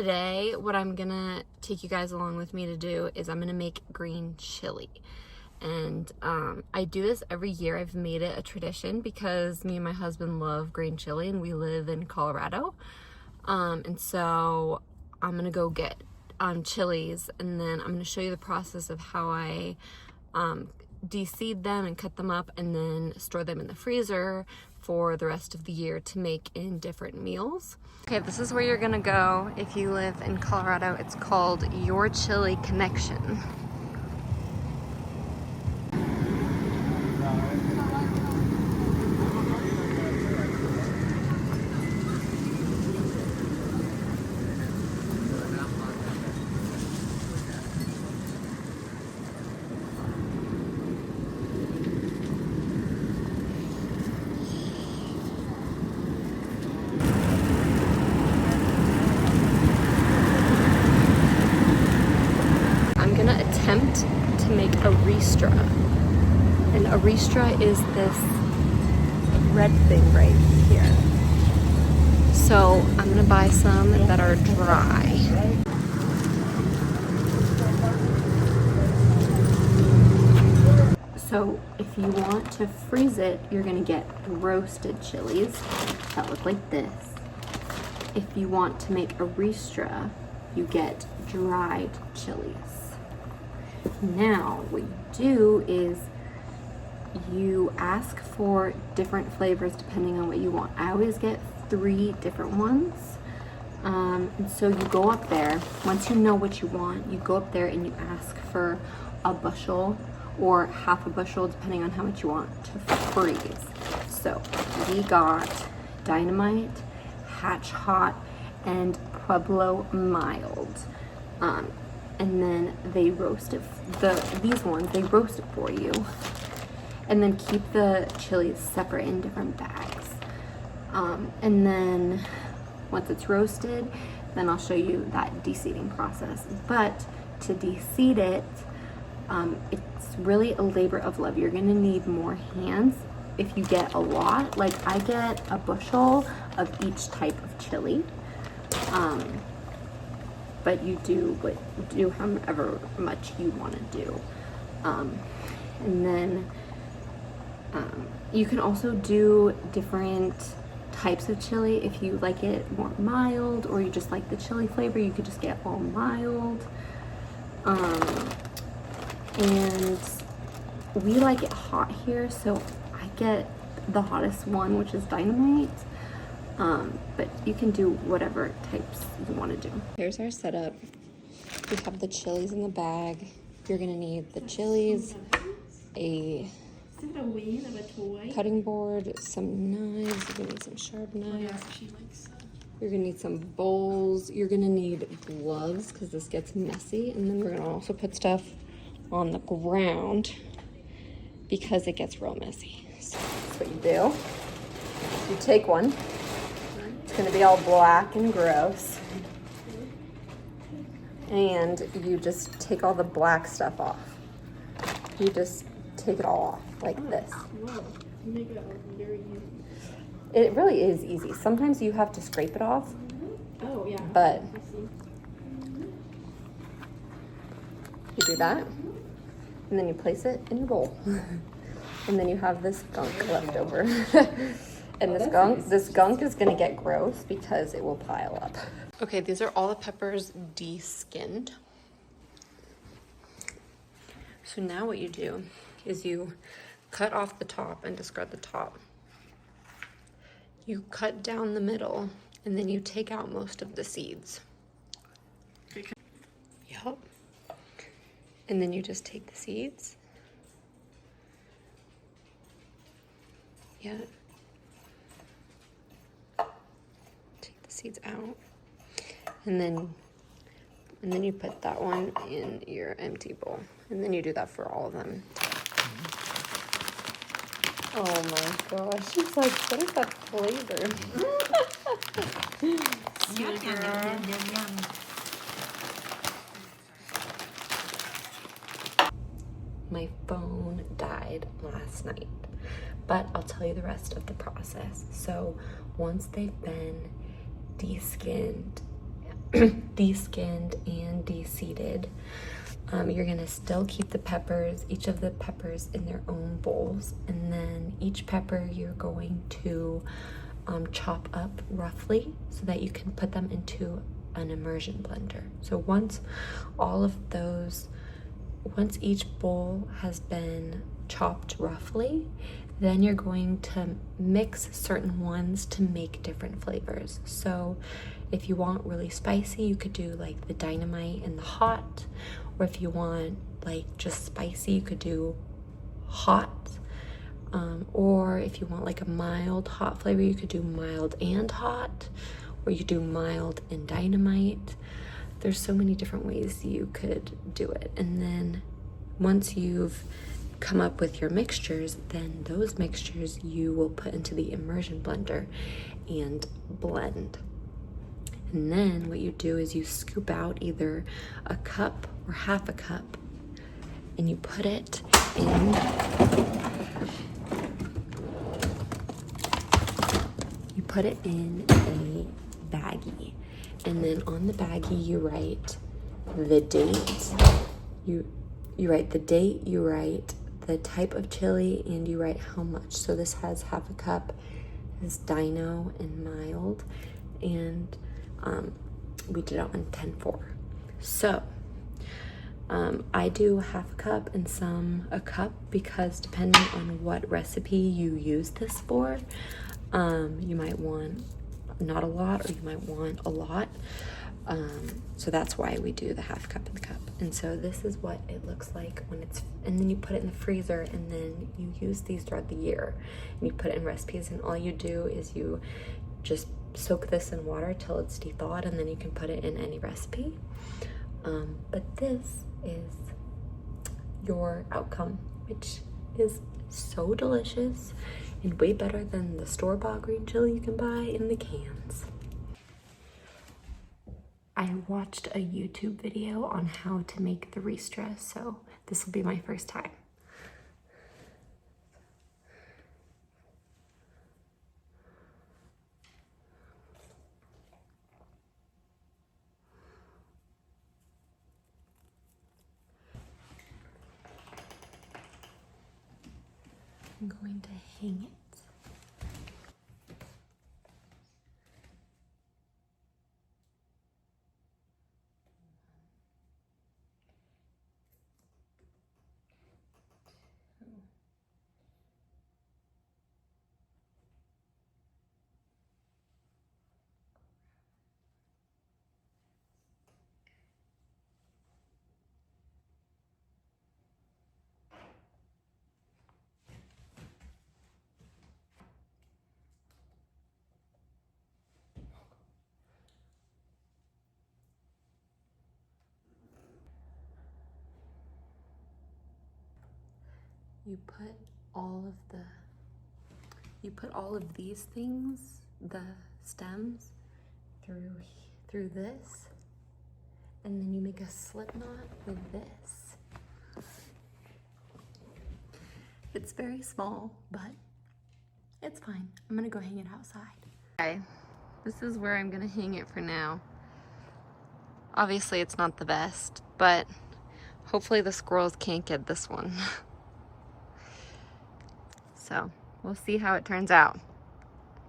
today what I'm gonna take you guys along with me to do is I'm gonna make green chili. And I do this every year. I've made it a tradition because me and my husband love green chili and we live in Colorado. And so I'm gonna go get chilies, and then I'm gonna show you the process of how I de-seed them and cut them up and then store them in the freezer for the rest of the year to make in different meals. Okay, this is where you're gonna go if you live in Colorado. It's called Your Chili Connection. Attempt to make a ristra, and a ristra is this red thing right here. So I'm gonna buy some that are dry. So if you want to freeze it, you're gonna get roasted chilies that look like this. If you want to make a ristra, you get dried chilies. Now, what you do is you ask for different flavors depending on what you want. I always get 3 different ones. And so you go up there, once you know what you want, you go up there and you ask for a bushel or half a bushel, depending on how much you want to freeze. So we got Dynamite, Hatch Hot, and Pueblo Mild. And then they roast it, these ones, they roast it for you. And then keep the chilies separate in different bags. And then once it's roasted, then I'll show you that de-seeding process. But to de-seed it, it's really a labor of love. You're gonna need more hands if you get a lot. Like I get a bushel of each type of chili. But you do however much you want to do. And then you can also do different types of chili. If you like it more mild or you just like the chili flavor, you could just get all mild. And we like it hot here, so I get the hottest one, which is Dynamite. But you can do whatever types you want to do. Here's our setup. We have the chilies in the bag. You're gonna need the chilies, a cutting board, some knives. You're gonna need some sharp knives. You're gonna need some bowls. You're gonna need gloves because this gets messy. And then we're gonna also put stuff on the ground because it gets real messy. So that's what you do. You take one. It's gonna be all black and gross. And you just take all the black stuff off. You just take it all off like this. Wow. You make it very easy. It really is easy. Sometimes you have to scrape it off. Oh, yeah. But you do that, and then you place it in the bowl. And then you have this gunk left over. And this gunk is gonna get gross because it will pile up. Okay, these are all the peppers de-skinned. So now what you do is you cut off the top and discard the top. You cut down the middle and then you take out most of the seeds. Yep. And then you just take the seeds. Yeah. Take the seeds out. And then you put that one in your empty bowl. And then you do that for all of them. Oh my gosh, it's like, what is that flavor? My phone died last night, but I'll tell you the rest of the process. So once they've been de-skinned de-skinned and de-seeded. You're gonna still keep the peppers, each of the peppers in their own bowls, and then each pepper you're going to chop up roughly so that you can put them into an immersion blender. So once each bowl has been chopped roughly, then you're going to mix certain ones to make different flavors. So if you want really spicy, you could do like the Dynamite and the hot, or if you want like just spicy, you could do hot. Or if you want like a mild hot flavor, you could do mild and hot, or you could do mild and Dynamite. There's so many different ways you could do it. And then once you've come up with your mixtures, then those mixtures you will put into the immersion blender and blend. And then what you do is you scoop out either a cup or half a cup, and you put it in a baggie. And then on the baggie you write the date. You write the date, you write the type of chili, and you write how much. So this has half a cup, is Dino and mild, and we did it on 10-4. So I do half a cup and some a cup, because depending on what recipe you use this for, you might want not a lot, or you might want a lot. So that's why we do the half cup and the cup. And so this is what it looks like when it's, and then you put it in the freezer, and then you use these throughout the year, and you put it in recipes, and all you do is you just soak this in water till it's de-thawed, and then you can put it in any recipe. But this is your outcome, which is so delicious and way better than the store-bought green chili you can buy in the cans. I watched a YouTube video on how to make the ristra, so this will be my first time. I'm going to hang it. You put all of these things, the stems, through this, and then you make a slip knot with this. It's very small, but it's fine. I'm gonna go hang it outside. Okay, this is where I'm gonna hang it for now. Obviously it's not the best, but hopefully the squirrels can't get this one. So we'll see how it turns out.